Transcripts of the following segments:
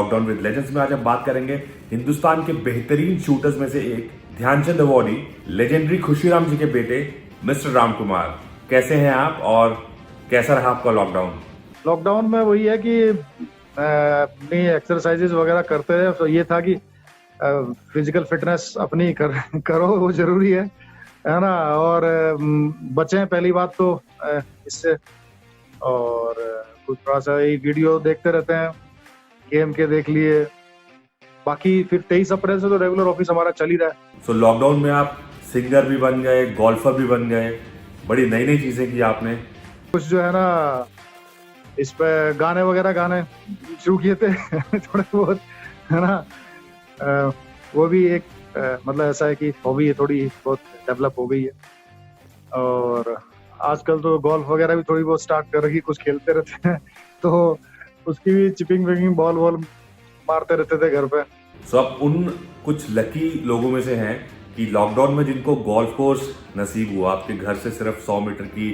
Lockdown with legends में आज हम बात करेंगे हिंदुस्तान के बेहतरीन शूटर्स में से एक ध्यानचंद अवॉर्डी लेजेंडरी खुशीराम जी के बेटे मिस्टर राम कुमार। कैसे हैं आप और कैसा रहा आपका लॉकडाउन? लॉकडाउन में वही है कि अपनी एक्सरसाइजेज वगैरह करते रहे। तो ये था कि फिजिकल फिटनेस अपनी करो, वो जरूरी है ना। और बचें पहली बात तो इससे। और कुछ थोड़ा सा ये वीडियो देखते रहते हैं, गेम के देख लिए। बाकी फिर 23 अप्रैल से तो रेगुलर ऑफिस हमारा चल ही रहा है। सो लॉकडाउन में आप सिंगर भी बन गए, गोल्फर भी बन गए, बड़ी नई नई चीजें की आपने। कुछ जो है ना इस पे गाने शुरू किए थे थोड़े बहुत, है ना। वो भी एक मतलब ऐसा है कि हॉबी है, थोड़ी बहुत डेवलप हो गई है। और आजकल तो गोल्फ वगैरह भी थोड़ी बहुत स्टार्ट कर रही, कुछ खेलते रहते हैं तो उसकी भी चिपिंग विपिंग बॉल मारते रहते थे घर पे। सो आप उन कुछ लकी लोगों में से हैं कि लॉकडाउन में जिनको गोल्फ कोर्स नसीब हुआ। आपके घर से सिर्फ 100 मीटर की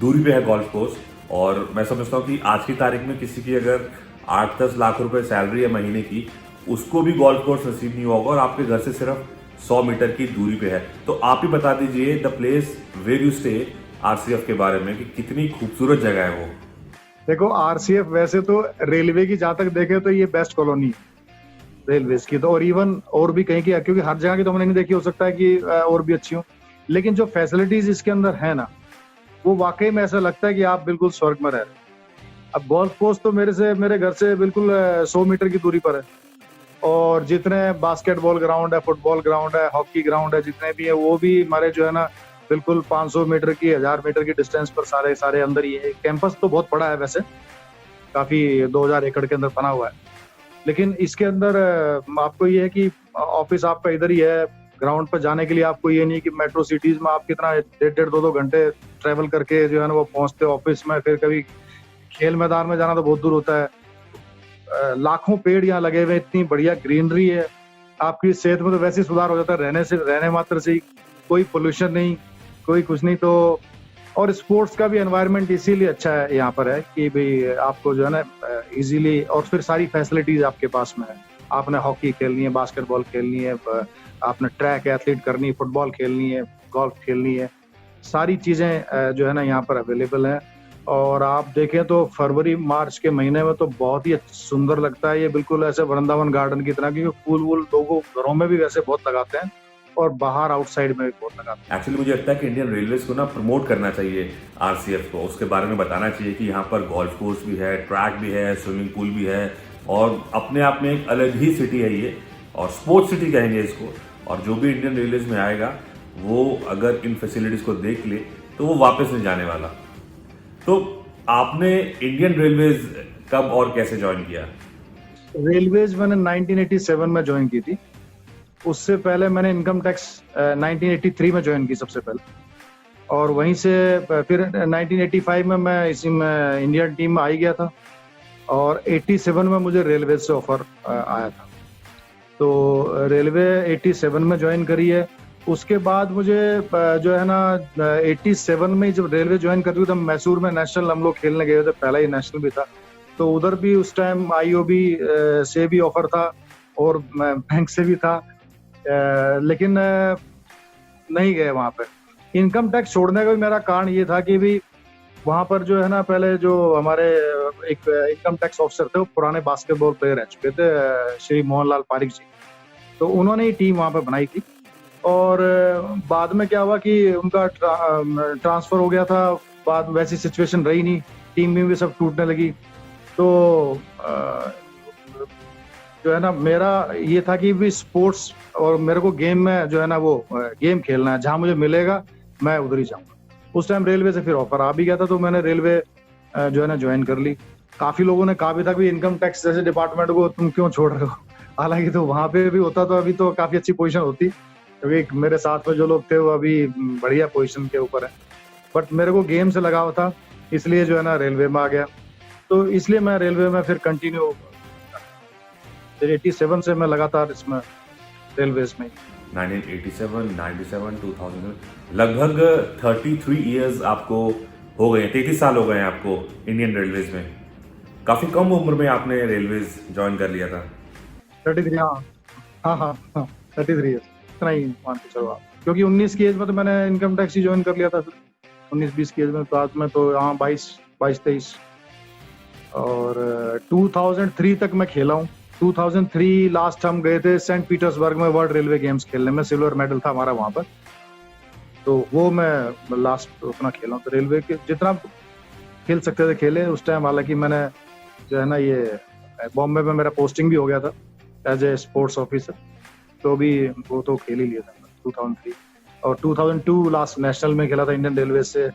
दूरी पे है गोल्फ कोर्स। और मैं समझता हूँ कि आज की तारीख में किसी की अगर 8-10 लाख रुपए सैलरी है महीने की, उसको भी गोल्फ कोर्स नसीब नहीं होगा और आपके घर से सिर्फ 100 मीटर की दूरी पे है। तो आप ही बता दीजिए the place where you stay RCF के बारे में कि कितनी खूबसूरत जगह है वो। देखो आरसीएफ वैसे तो रेलवे की जहां तक देखे तो ये बेस्ट कॉलोनी है रेलवे की तो, और इवन और भी कहीं की, क्योंकि हर जगह की तो हमने नहीं देखी, हो सकता है कि और भी अच्छी हो। लेकिन जो फैसिलिटीज इसके अंदर है ना, वो वाकई में ऐसा लगता है कि आप बिल्कुल स्वर्ग में रह रहे हैं। अब गोल्फ कोर्स तो मेरे घर से बिल्कुल 100 मीटर की दूरी पर है। और जितने बास्केटबॉल ग्राउंड है, फुटबॉल ग्राउंड है, हॉकी ग्राउंड है, जितने भी है वो भी हमारे जो है ना बिल्कुल 500 मीटर की, 1000 मीटर की डिस्टेंस पर सारे अंदर ही है। कैंपस तो बहुत बड़ा है वैसे, काफी 2000 एकड़ के अंदर बना हुआ है। लेकिन इसके अंदर आपको ये है कि ऑफिस आपका इधर ही है। ग्राउंड पर जाने के लिए आपको ये नहीं कि मेट्रो सिटीज में आप कितना 1.5-2 घंटे ट्रेवल करके जो है ना वो पहुंचते ऑफिस में। फिर कभी खेल मैदान में जाना तो बहुत दूर होता है। लाखों पेड़ यहाँ लगे हुए, इतनी बढ़िया ग्रीनरी है। आपकी सेहत में तो वैसे ही सुधार हो जाता है रहने मात्र से ही। कोई पोल्यूशन नहीं, कोई कुछ नहीं। तो और स्पोर्ट्स का भी एनवायरनमेंट इसीलिए अच्छा है यहाँ पर है कि भाई आपको जो है ना इजीली, और फिर सारी फैसिलिटीज आपके पास में है। आपने हॉकी खेलनी है, बास्केटबॉल खेलनी है, आपने ट्रैक एथलीट करनी है, फुटबॉल खेलनी है, गोल्फ खेलनी है, सारी चीजें जो है ना यहाँ पर अवेलेबल है। और आप देखें तो फरवरी मार्च के महीने में तो बहुत ही सुंदर लगता है ये, बिल्कुल ऐसे वृंदावन गार्डन की तरह। क्योंकि फूल वूल लोगों घरों में भी वैसे बहुत लगाते हैं और बाहर आउटसाइड में भी बहुत लगाते हैं। एक्चुअली मुझे लगता है कि इंडियन रेलवेज को ना प्रमोट करना चाहिए आरसीएफ को। उसके बारे में बताना चाहिए कि यहाँ पर गोल्फ कोर्स भी है, ट्रैक भी है, स्विमिंग पूल भी है और अपने आप में एक अलग ही सिटी है ये, और स्पोर्ट्स सिटी कहेंगे इसको। और जो भी इंडियन रेलवेज में आएगा वो अगर इन फैसिलिटीज को देख ले तो वो वापस नहीं जाने वाला। तो आपने इंडियन रेलवेज कब और कैसे ज्वाइन किया? रेलवेज मैंने 1987 में ज्वाइन की थी। उससे पहले मैंने इनकम टैक्स 1983 में ज्वाइन की सबसे पहले। और वहीं से फिर 1985 में मैं इसी में इंडियन टीम में आ ही गया था। और 87 में मुझे रेलवे से ऑफर आया था, तो रेलवे 87 में ज्वाइन करी है। उसके बाद मुझे जो है ना 87 में जब रेलवे ज्वाइन कर रही थी, मैसूर में नेशनल हम लोग खेलने गए थे, पहला ही नेशनल भी था। तो उधर भी उस टाइम आईओबी से भी ऑफर था और बैंक से भी था। लेकिन नहीं गए वहां पे। इनकम टैक्स छोड़ने का भी मेरा कारण ये था कि भी वहां पर जो है ना पहले जो हमारे एक इनकम टैक्स ऑफिसर थे, वो पुराने बास्केटबॉल प्लेयर रह चुके थे, श्री मोहनलाल पारिक जी। तो उन्होंने ही टीम वहां पे बनाई थी। और बाद में क्या हुआ कि उनका ट्रांसफर हो गया था। बाद वैसी सिचुएशन रही नहीं, टीम में भी सब टूटने लगी। तो जो है ना मेरा ये था कि भी स्पोर्ट्स और मेरे को गेम में जो है ना वो गेम खेलना है, जहां मुझे मिलेगा मैं उधर ही जाऊंगा। उस टाइम रेलवे से फिर ऑफर आ भी गया था, तो मैंने रेलवे जो है ना ज्वाइन कर ली। काफी लोगों ने कहा भी था कि इनकम टैक्स जैसे डिपार्टमेंट को तुम क्यों छोड़ रहे हो। हालांकि तो वहां पे भी होता तो अभी तो काफी अच्छी पोजीशन होती, क्योंकि मेरे साथ में जो लोग थे वो अभी बढ़िया पोजीशन के ऊपर है। बट मेरे को गेम से लगाव था, इसलिए जो है ना रेलवे में आ गया। तो इसलिए मैं रेलवे में फिर कंटिन्यू, फिर 87 से मैं लगातार इसमें रेलवेज में। 1987, 97, 2000 लगभग 33 ईयर्स आपको हो गए, 33 साल हो गए हैं आपको इंडियन रेलवेज में। काफी कम उम्र में आपने रेलवेज ज्वाइन कर लिया था। 33, हाँ हाँ हाँ हाँ 33 ईयर्स, इतना ही मान के चलो आप, क्योंकि 19 की एज में तो मैंने इनकम टैक्स ही ज्वाइन कर लिया था। 19-20 की एज में, तो आज में तो हाँ 22-23। और 2003 तक मैं खेला हूँ। 2003 लास्ट हम गए थे सेंट पीटर्सबर्ग में वर्ल्ड रेलवे गेम्स खेलने में, सिल्वर मेडल था हमारा वहाँ पर। तो वो मैं लास्ट अपना खेला हूँ। तो रेलवे के जितना खेल सकते थे खेले उस टाइम। हालांकि मैंने जो है ना ये बॉम्बे में मेरा पोस्टिंग भी हो गया था एज ए स्पोर्ट्स ऑफिसर, तो भी वो तो खेल ही लिया था 2003। और 2002 लास्ट नेशनल में खेला था इंडियन रेलवे से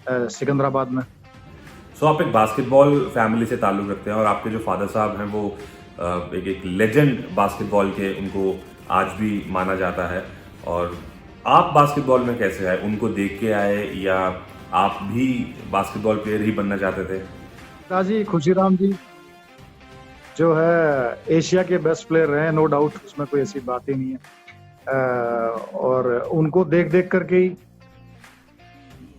सिकंदराबाद में। सो आप एक बास्केटबॉल फैमिली से ताल्लुक रखते हैं और आपके जो फादर साहब हैं वो एक लेजेंड बास्केटबॉल के, उनको आज भी माना जाता है। और आप बास्केटबॉल में कैसे आए? उनको देख के आए या आप भी बास्केटबॉल प्लेयर ही बनना चाहते थे? पिताजी खुशीराम जी जो है एशिया के बेस्ट प्लेयर रहे, नो डाउट, उसमें कोई ऐसी बात ही नहीं है। और उनको देख देख करके ही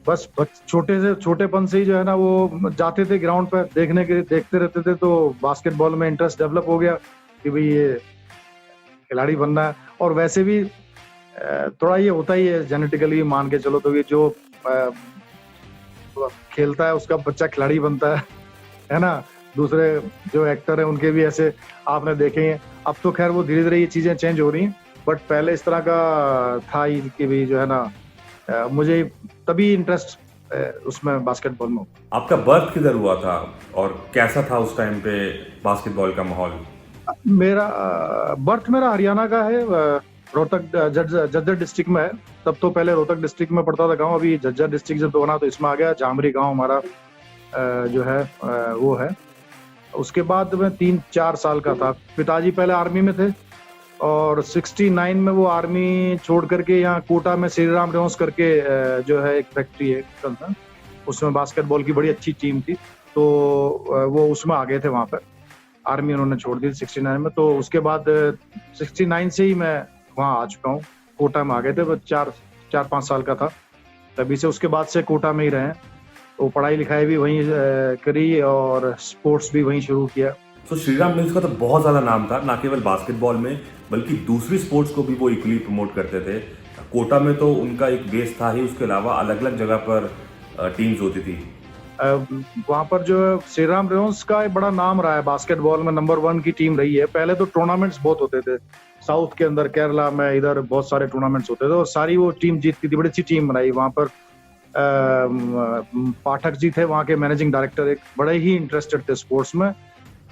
बस छोटेपन से ही जो है ना वो जाते थे ग्राउंड पर देखने के लिए, देखते रहते थे। तो बास्केटबॉल में इंटरेस्ट डेवलप हो गया कि भाई ये खिलाड़ी बनना है। और वैसे भी थोड़ा ये होता ही है जेनेटिकली, मान के चलो। तो ये जो खेलता है उसका बच्चा खिलाड़ी बनता है ना। दूसरे जो एक्टर हैं उनके भी ऐसे आपने देखे हैं। अब तो खैर वो धीरे धीरे ये चीजें चेंज हो रही हैं, बट पहले इस तरह का था ही कि भी जो है ना मुझे तभी इंटरेस्ट उसमें बास्केटबॉल में। आपका बर्थ किधर हुआ था और कैसा था उस टाइम पे बास्केटबॉल का माहौल? मेरा बर्थ मेरा हरियाणा का है, रोहतक झज्जर डिस्ट्रिक्ट में है। तब तो पहले रोहतक डिस्ट्रिक्ट में पड़ता था गांव, अभी झज्जर डिस्ट्रिक्ट जब बना तो इसमें आ गया। जामरी गांव हमारा जो है वो है। उसके बाद मैं 3-4 साल का था। पिताजी पहले आर्मी में थे और 69 में वो आर्मी छोड़ करके यहाँ कोटा में श्री राम रेवंस करके जो है एक फैक्ट्री है, उसमें बास्केटबॉल की बड़ी अच्छी टीम थी। तो वो उसमें आ गए थे वहां पर। आर्मी उन्होंने छोड़ दी 69 में। तो उसके बाद 69 से ही मैं वहाँ आ चुका हूँ। कोटा में आ गए थे, 4-5 साल का था तभी से। उसके बाद से कोटा में ही रहे। तो पढ़ाई लिखाई भी वहीं करी और स्पोर्ट्स भी वहीं शुरू किया। तो श्रीराम मिल्स का तो बहुत ज्यादा नाम था, ना केवल बास्केटबॉल में बल्कि दूसरी स्पोर्ट्स को भी वो इक्वली प्रमोट करते थे। कोटा में तो उनका एक बेस था ही, उसके अलावा अलग अलग जगह पर टीम्स होती थी। वहां पर जो श्रीराम रेवंस का एक बड़ा नाम रहा है बास्केटबॉल में, नंबर 1 की टीम रही है। पहले तो टूर्नामेंट्स बहुत होते थे साउथ के अंदर, केरला में, इधर बहुत सारे टूर्नामेंट्स होते थे और सारी वो टीम जीतती थी। बड़ी अच्छी टीम बनाई वहां पर। पाठक जी थे वहां के मैनेजिंग डायरेक्टर, एक बड़े ही इंटरेस्टेड थे स्पोर्ट्स में।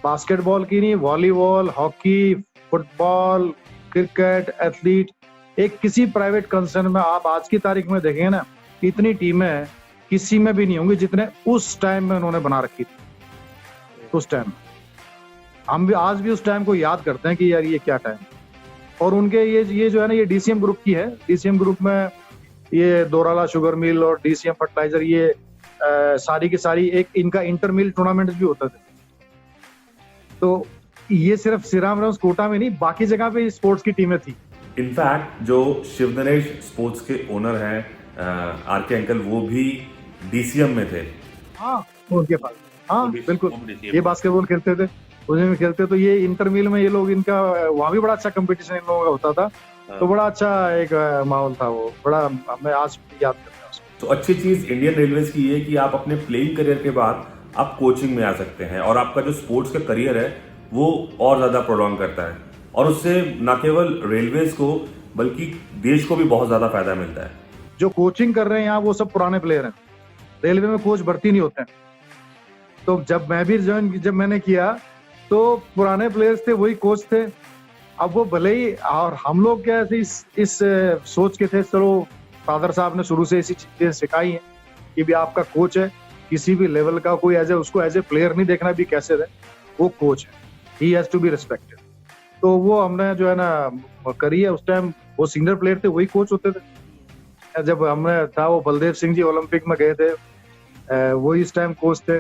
बास्केटबॉल की नहीं, volleyball, hockey, football, cricket, athlete, एक किसी प्राइवेट कंसर्न में आप आज की तारीख में देखेंगे ना, इतनी टीमें किसी में भी नहीं होंगी जितने उस टाइम में उन्होंने बना रखी थी। उस टाइम हम भी आज भी उस टाइम को याद करते हैं कि यार ये क्या टाइम। और उनके ये जो है ना ये डीसीएम ग्रुप की है। डीसीएम ग्रुप में ये दोराला शुगर मिल और डीसीएम फर्टिलाइजर, ये सारी की सारी एक इनका इंटर मिल टूर्नामेंट भी होता था। तो ये सिर्फ श्रीराम रेवंस कोटा में नहीं, बाकी जगह पे स्पोर्ट्स की टीमें थी। इनफैक्ट जो शिव नरेश स्पोर्ट्स के ओनर हैं आर के अंकल, वो भी डीसीएम में थे। हाँ उनके पास, हाँ बिल्कुल, ये बास्केटबॉल खेलते थे, उसमें भी खेलते। तो ये इंटर मिल में ये लोग, इनका वहाँ भी बड़ा अच्छा कंपटीशन इन लोगों का होता था। तो बड़ा अच्छा एक माहौल था वो, बड़ा मैं आज भी याद करता हूँ उसको। तो अच्छी चीज इंडियन रेलवेज की ये कि आप अपने प्लेइंग करियर के बाद आप कोचिंग में आ सकते हैं और आपका जो स्पोर्ट्स का करियर है वो और ज्यादा प्रोलॉन्ग करता है और उससे न केवल रेलवेज को बल्कि देश को भी बहुत ज्यादा फायदा मिलता है। जो कोचिंग कर रहे हैं यहाँ वो सब पुराने प्लेयर हैं। रेलवे में कोच भर्ती नहीं होते हैं। तो जब मैं भी जब मैंने किया तो पुराने प्लेयर्स थे, वही कोच थे। अब वो भले ही, और हम लोग क्या ऐसे इस सोच के थे, चलो फादर साहब ने शुरू से ऐसी चीजें सिखाई हैं कि भी आपका कोच है किसी भी लेवल का, कोई उसको एज ए प्लेयर नहीं देखना भी कैसे रहे, वो कोच है, he has to be respected. तो वो हमने जो है ना करी है। उस टाइम वो सीनियर प्लेयर थे, वही कोच होते थे। जब हमने था वो बलदेव सिंह जी ओलंपिक में गए थे, वही इस टाइम कोच थे।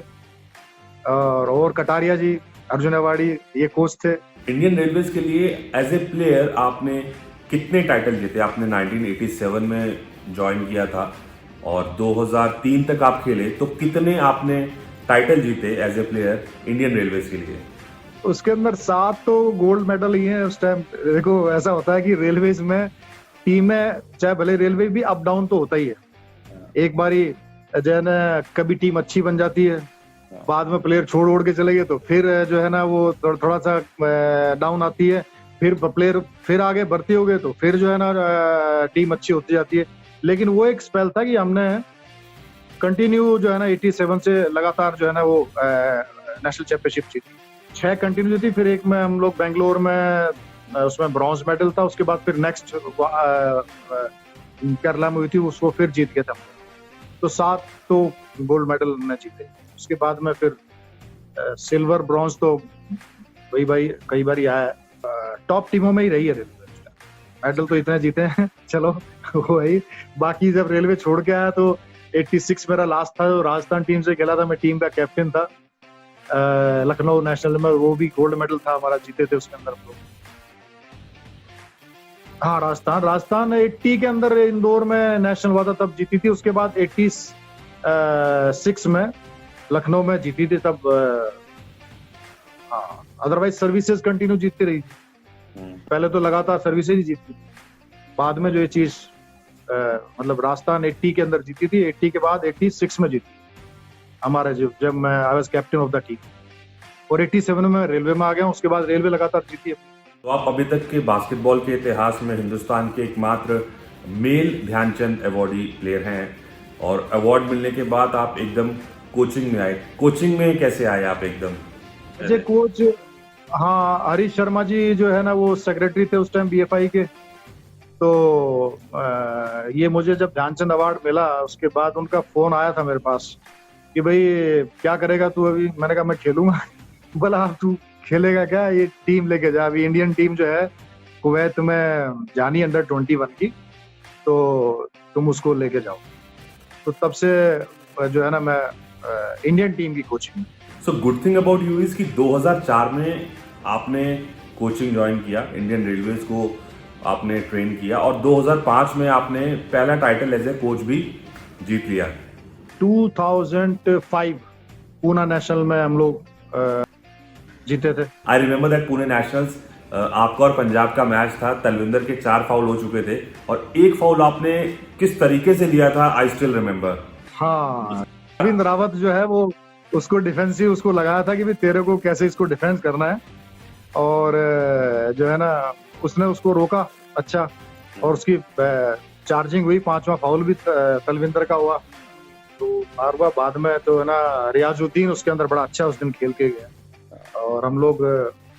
और कटारिया जी, अर्जुन अवाड़ी, ये कोच थे। इंडियन रेलवेज के लिए एज ए प्लेयर आपने कितने टाइटल जीते? आपने 1987 में ज्वाइन किया था और 2003 तक आप खेले, तो कितने आपने टाइटल जीते as a player Indian Railways के लिए? उसके अंदर 7 तो गोल्ड मेडल ही है उस टाइम। देखो ऐसा होता है कि रेलवेज में टीमें, चाहे भले रेलवे भी अप डाउन तो होता ही है। एक बारी जो है ना कभी टीम अच्छी बन जाती है, बाद में प्लेयर छोड़ ओढ़ के चले गए तो फिर जो है ना वो थोड़ा सा डाउन आती है, फिर प्लेयर फिर आगे भर्ती हो गए तो फिर जो है ना टीम अच्छी होती जाती है। लेकिन वो एक स्पेल था कि हमने कंटिन्यू जो है ना 87 से लगातार जो है ना वो नेशनल चैंपियनशिप जीती, 6 कंटिन्यू जीती। फिर एक में हम लोग बेंगलोर में उसमें ब्रॉन्ज मेडल था, उसके बाद फिर नेक्स्ट केरला में हुई थी, उसको फिर जीत गए थे हम लोग। तो 7 तो गोल्ड मेडल हमने जीते। उसके बाद में फिर सिल्वर ब्रॉन्ज तो वही भाई कई बार आया है, टॉप टीमों में ही रही है रेलवे। मेडल तो इतने जीते हैं चलो वही। बाकी जब रेलवे छोड़ के आया तो 86 मेरा लास्ट था, जो राजस्थान टीम से खेला था, मैं टीम का कैप्टन था लखनऊ नेशनल में, वो भी गोल्ड मेडल था हमारा, जीते थे उसके अंदर हम लोग। हाँ राजस्थान 80 के अंदर इंदौर में नेशनल हुआ था तब जीती थी। उसके बाद 86 में लखनऊ में जीती थी तब। हाँ अदरवाइज सर्विसेज कंटिन्यू जीतती रही थी। पहले तो लगातार सर्विसेज ही जीतती थी, बाद में जो ये चीज मतलब राजस्थान 80 के अंदर जीती थी, 80 के बाद 86 में जीती हमारा, जब मैं I was captain of the team. और 87 में रेलवे में आ गया, उसके बाद रेलवे लगातार जीती है। तो आप अभी तक के बास्केटबॉल के इतिहास में हिंदुस्तान के एकमात्र मेल ध्यानचंद अवॉर्डी प्लेयर हैं, और अवार्ड मिलने के बाद आप एकदम कोचिंग में आए। कोचिंग में कैसे आए आप एकदम? मुझे कोच, हाँ हरीश शर्मा जी जो है ना वो सेक्रेटरी थे उस टाइम बीएफआई के। तो ये मुझे जब ध्यानचंद अवार्ड मिला उसके बाद उनका फोन आया था मेरे पास कि भाई क्या करेगा तू अभी। मैंने कहा मैं खेलूंगा। बोला आप तू खेलेगा क्या, ये टीम लेके जा, अभी इंडियन टीम जो है कुवैत में जानी अंडर 21 की, तो तुम उसको लेके जाओ। तो तब से जो है ना मैं इंडियन टीम की coaching. So good thing about you is कि 2004 में आपने कोचिंग ज्वाइन किया, इंडियन रेलवेज को आपने ट्रेन किया, और 2005 में आपने पहला टाइटल एज ए कोच भी जीत लिया। 2005 पूना नेशनल में हम लोग जीते थे। I remember that Pune nationals, आपका और पंजाब का मैच था, तलविंदर के 4 फाउल हो चुके थे और 1 फाउल आपने किस तरीके से लिया था, आई स्टिल रिमेम्बर। हाँ रविंद्र रावत जो है वो उसको डिफेंसिव उसको लगाया था कि भाई तेरे को कैसे इसको डिफेंस करना है, और जो है ना उसने उसको रोका अच्छा, और उसकी चार्जिंग हुई, 5वां फाउल भी तलविंदर का हुआ। तो मार हुआ बाद में तो है ना रियाजुद्दीन उसके अंदर बड़ा अच्छा उस दिन खेल के गया और हम लोग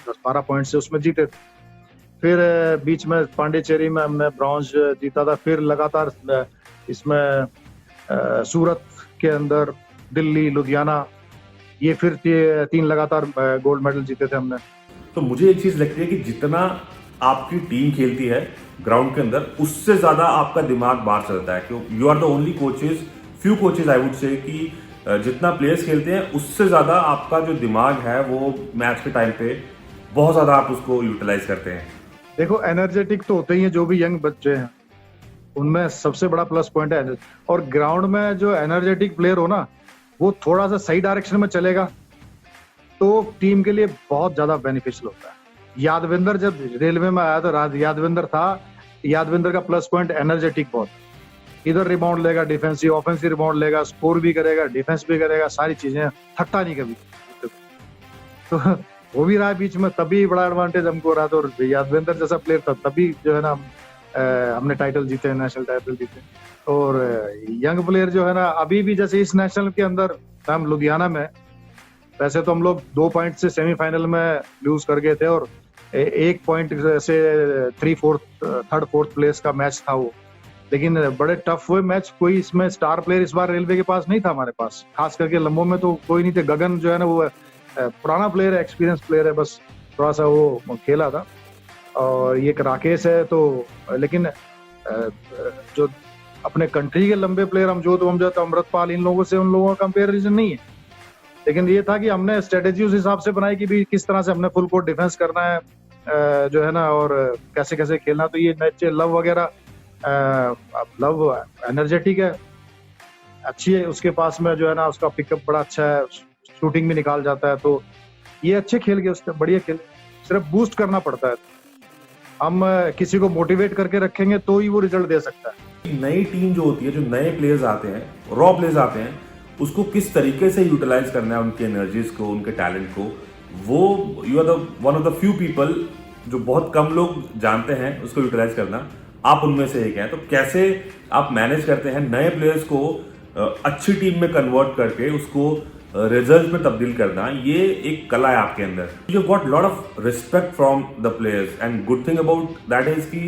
10-12 पॉइंट से उसमें जीते थे। फिर बीच में पांडिचेरी में हमने ब्रॉन्ज जीता था, फिर लगातार इसमें सूरत के अंदर, दिल्ली, लुधियाना, ये फिर 3 लगातार गोल्ड मेडल जीते थे हमने। तो मुझे एक चीज लगती है कि जितना आपकी टीम खेलती है ग्राउंड के अंदर, उससे ज्यादा आपका दिमाग बाहर चलता है। क्यों? You are the only coaches, few coaches I would say, कि जितना प्लेयर्स खेलते हैं उससे ज्यादा आपका जो दिमाग है वो मैच के टाइम पे बहुत ज्यादा आप उसको यूटिलाइज करते हैं। देखो एनर्जेटिक तो होते ही हैं जो भी यंग बच्चे हैं, उनमें सबसे बड़ा प्लस पॉइंट है। और ग्राउंड में जो एनर्जेटिक प्लेयर हो ना, वो थोड़ा सा सही डायरेक्शन में चलेगा तो टीम के लिए बहुत ज्यादा बेनिफिशियल होता है। यादविंदर जब रेलवे में आया था, यादविंदर का प्लस पॉइंट एनर्जेटिक बहुत, इधर रिबाउंड लेगा, डिफेंसिव ऑफेंसिव रिबाउंड लेगा, स्कोर भी करेगा, डिफेंस भी करेगा, सारी चीजें, थकता नहीं कभी। तो वो भी रहा बीच में, तभी बड़ा एडवांटेज हमको रहा। तो यादविंदर जैसा प्लेयर था तभी जो है ना हमने टाइटल जीते, नेशनल टाइटल जीते। और यंग प्लेयर जो है ना अभी भी, जैसे इस नेशनल के अंदर हम लुधियाना में, वैसे तो हम लोग 2 पॉइंट से सेमीफाइनल में लूज कर गए थे और 1 पॉइंट से 3rd 4th प्लेस का मैच था वो, लेकिन बड़े टफ हुए मैच। कोई इसमें स्टार प्लेयर इस बार रेलवे के पास नहीं था हमारे पास, खास करके लंबों में तो कोई नहीं थे। गगन जो है ना वो पुराना प्लेयर है, एक्सपीरियंस प्लेयर है, बस थोड़ा सा वो खेला था। और ये राकेश है तो, लेकिन जो अपने कंट्री के लंबे प्लेयर अमजोत अमृतपाल, इन लोगों से उन लोगों का कंपेरिजन नहीं है। लेकिन ये था कि हमने स्ट्रेटेजी उस हिसाब से बनाई कि भी किस तरह से हमने फुल कोर्ट डिफेंस करना है जो है ना, और कैसे कैसे खेलना। तो ये नेचे लव वगैरह, लव एनर्जेटिक है, अच्छी है, उसके पास में जो है ना उसका पिकअप बड़ा अच्छा है, शूटिंग भी निकाल जाता है। तो ये अच्छे खेल गए, उसने बढ़िया खेल, सिर्फ बूस्ट करना पड़ता है। हम किसी को मोटिवेट करके रखेंगे तो ही वो रिजल्ट दे सकता है। नई टीम जो होती है, जो नए प्लेयर्स आते हैं, रॉ प्लेयर्स आते हैं, उसको किस तरीके से यूटिलाइज करना है, उनकी एनर्जीज को, उनके टैलेंट को, वो you are the one of the few people जो बहुत कम लोग जानते हैं उसको यूटिलाइज करना। आप उनमें से एक हैं, तो कैसे आप मैनेज करते हैं नए प्लेयर्स को अच्छी टीम में कन्वर्ट करके उसको रिजल्ट में तब्दील करना? ये एक कला है आपके अंदर। You got lot of respect from the players and good thing about that is कि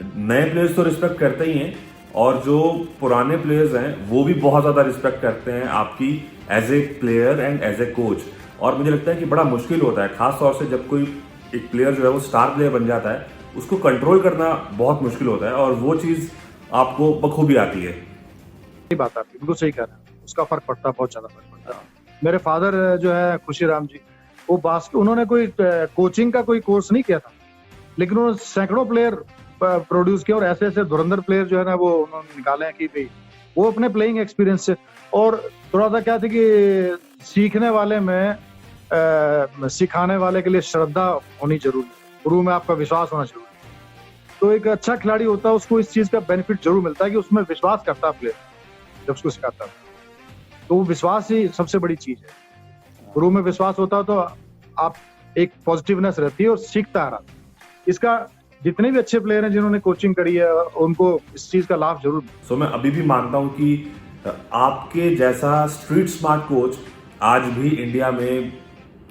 नए प्लेयर्स तो रिस्पेक्ट करते ही हैं और जो पुराने प्लेयर्स हैं वो भी बहुत ज्यादा रिस्पेक्ट करते हैं आपकी as a player and as a coach. और मुझे लगता है कि बड़ा मुश्किल होता है, खास तौर से जब कोई एक प्लेयर जो है वो स्टार प्लेयर बन जाता है, उसको कंट्रोल करना बहुत मुश्किल होता है और वो चीज आपको बखूबी आती है। सही बात है, बिल्कुल सही कह रहे हैं। उसका फर्क पड़ता है, बहुत ज्यादा फर्क पड़ता है। मेरे फादर जो है खुशीराम जी, वो उन्होंने कोई कोचिंग का कोई कोर्स नहीं किया था, लेकिन उन्होंने सैकड़ों प्लेयर प्रोड्यूस किया और ऐसे ऐसे धुरंधर प्लेयर जो है ना वो उन्होंने निकाले हैं कि भाई वो अपने प्लेइंग एक्सपीरियंस से। और थोड़ा सा क्या था कि सीखने वाले में सिखाने वाले के लिए श्रद्धा होनी जरूरी है, गुरु में आपका विश्वास होना जरूरी है। तो एक अच्छा खिलाड़ी होता है, उसको इस चीज का बेनिफिट जरूर मिलता है कि उसमें विश्वास करता है प्लेयर जब उसको सिखाता है। तो वो विश्वास ही सबसे बड़ी चीज है। गुरु में विश्वास होता है तो आप एक पॉजिटिवनेस रहती है और सीखता है। इसका जितने भी अच्छे प्लेयर हैं जिन्होंने कोचिंग करी है उनको इस चीज का लाभ जरूर। सो मैं अभी भी मानता हूं कि आपके जैसा स्ट्रीट स्मार्ट कोच आज भी इंडिया में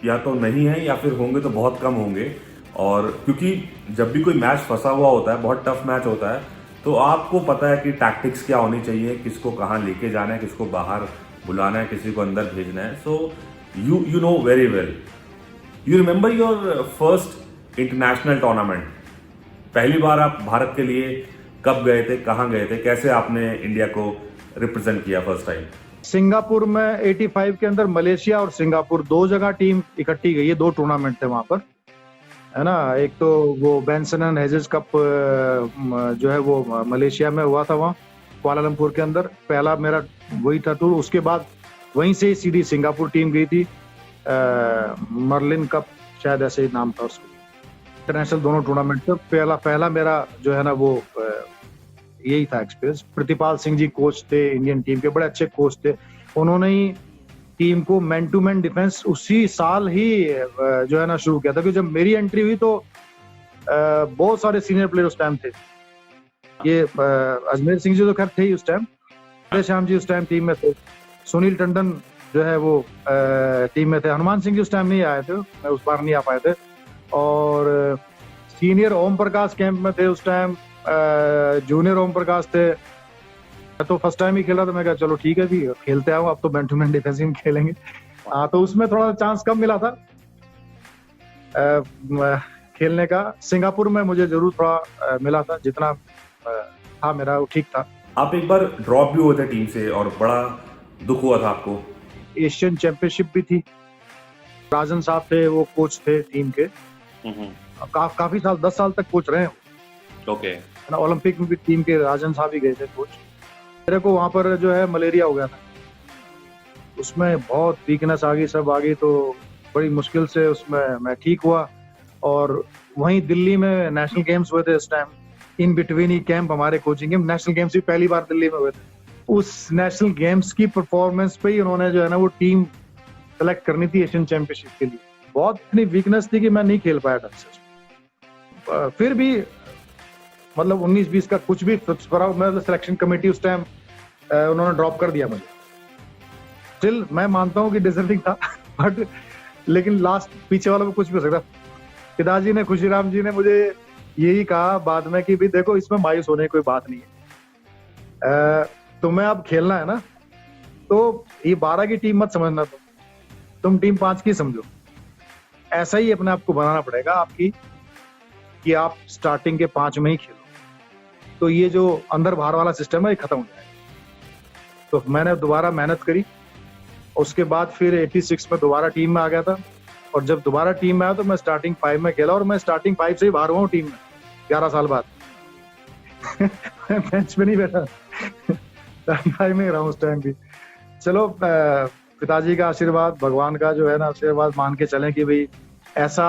या तो नहीं है या फिर होंगे तो बहुत कम होंगे। और क्योंकि जब भी कोई मैच फंसा हुआ होता है, बहुत टफ मैच होता है, तो आपको पता है कि टैक्टिक्स क्या होनी चाहिए, किसको कहाँ लेके जाना है, किसको बाहर बुलाना है, किसी को अंदर भेजना है। So you know very well. You remember your first international tournament? पहली बार आप भारत के लिए कब गए थे, कहाँ गए थे, कैसे आपने इंडिया को रिप्रेजेंट किया फर्स्ट टाइम? सिंगापुर में 85 के अंदर मलेशिया और सिंगापुर दो जगह टीम इकट्ठी गई है, दो टूर्नामेंट थे वहां पर, है ना। एक तो वो बेंसन एंड हेजेस कप जो है वो मलेशिया में हुआ था, वहाँ कुआलालंपुर के अंदर पहला मेरा वही था टूर। उसके बाद वहीं से ही सीधी सिंगापुर टीम गई थी, मर्लिन कप शायद ऐसे ही नाम था उसका। इंटरनेशनल दोनों टूर्नामेंट थे। पहला मेरा जो है ना वो यही था एक्सपीरियंस। प्रतिपाल सिंह जी कोच थे इंडियन टीम के, बड़े अच्छे कोच थे। उन्होंने ही टीम को मैन टू मैन डिफेंस उसी साल ही जो है ना शुरू किया था। क्योंकि जब मेरी एंट्री हुई तो बहुत सारे सीनियर प्लेयर उस टाइम थे। ये अजमेर सिंह जी तो खैर थे ही उस टाइम, श्याम जी उस टाइम टीम में थे, सुनील टंडन जो है वो टीम में थे, हनुमान सिंह जी उस टाइम नहीं आए थे, उस बार नहीं आ पाए थे। और सीनियर ओम प्रकाश कैंप में थे उस टाइम, जूनियर ओम प्रकाश थे। मैं तो फर्स्ट टाइम ही खेला था, मैं कहा चलो ठीक है भी खेलते आओ, अब तो मैन टू मैन डिफेंसिव खेलेंगे। हाँ, तो उसमें थोड़ा चांस कम मिला था खेलने का। सिंगापुर में मुझे जरूर थोड़ा मिला था, जितना था मेरा वो ठीक था। आप एक बार ड्रॉप भी हुए थे टीम से और बड़ा दुख हुआ था आपको। एशियन चैंपियनशिप भी थी, राजन साहब थे वो कोच थे टीम के। काफी साल, 10 साल तक कोच रहे। ओके। ओलंपिक में भी टीम के राजन साहब ही गए थे कोच। मेरे को वहां पर जो है मलेरिया हो गया था, उसमें बहुत वीकनेस आ गई, सब आ गई, तो बड़ी मुश्किल से उसमें मैं ठीक हुआ। और वहीं दिल्ली में नेशनल गेम्स हुए थे उस time, in between he camp हमारे कोचिंग गेम। नेशनल गेम्स भी पहली बार दिल्ली में हुए थे। उस नेशनल गेम्स की परफॉर्मेंस पे ही उन्होंने जो है ना वो टीम सेलेक्ट करनी थी एशियन चैंपियनशिप के लिए। बहुत इतनी वीकनेस थी कि मैं नहीं खेल पाया ढंग से। फिर भी मतलब 19-20 का कुछ भी मतलब सिलेक्शन कमेटी उस टाइम उन्होंने ड्रॉप कर दिया मुझे। स्टिल मैं मानता हूँ कि डिजर्विंग था, बट लेकिन लास्ट पीछे वालों को कुछ भी हो सकता। पिताजी ने, खुशीराम जी ने मुझे यही कहा बाद में कि भी देखो इसमें मायूस होने की कोई बात नहीं है, तुम्हें अब खेलना है ना, तो ये 12 की टीम मत समझना, तुम टीम 5 की समझो। ऐसा ही अपने आप को बनाना पड़ेगा आपकी कि आप स्टार्टिंग के 5 में ही खेलो, तो ये जो अंदर बाहर वाला सिस्टम है ये खत्म हो जाएगा। तो मैंने दोबारा मेहनत करी, उसके बाद फिर 86 में दोबारा टीम में आ गया था। और जब दोबारा टीम में आया तो मैं स्टार्टिंग 5 में खेला, और मैं स्टार्टिंग 5 से ही बाहर हुआ हूँ टीम में 11 साल बाद। बेंच पे नहीं बैठा, स्टार्टिंग 5 में ही रहा हूँ उस टाइम भी। चलो पिताजी का आशीर्वाद, भगवान का जो है ना आशीर्वाद मान के चलें कि भाई ऐसा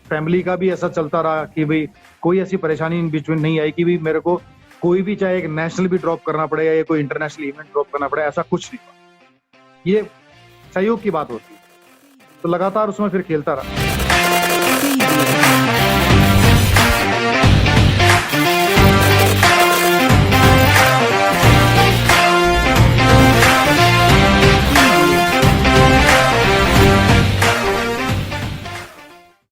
फैमिली का भी ऐसा चलता रहा कि भाई कोई ऐसी परेशानी इन बिटवीन नहीं आई कि भाई मेरे को कोई भी चाहे एक नेशनल भी ड्रॉप करना पड़े या कोई इंटरनेशनल इवेंट ड्रॉप करना पड़े, ऐसा कुछ नहीं हुआ। ये सहयोग की बात होती है, तो लगातार उसमें फिर खेलता रहा।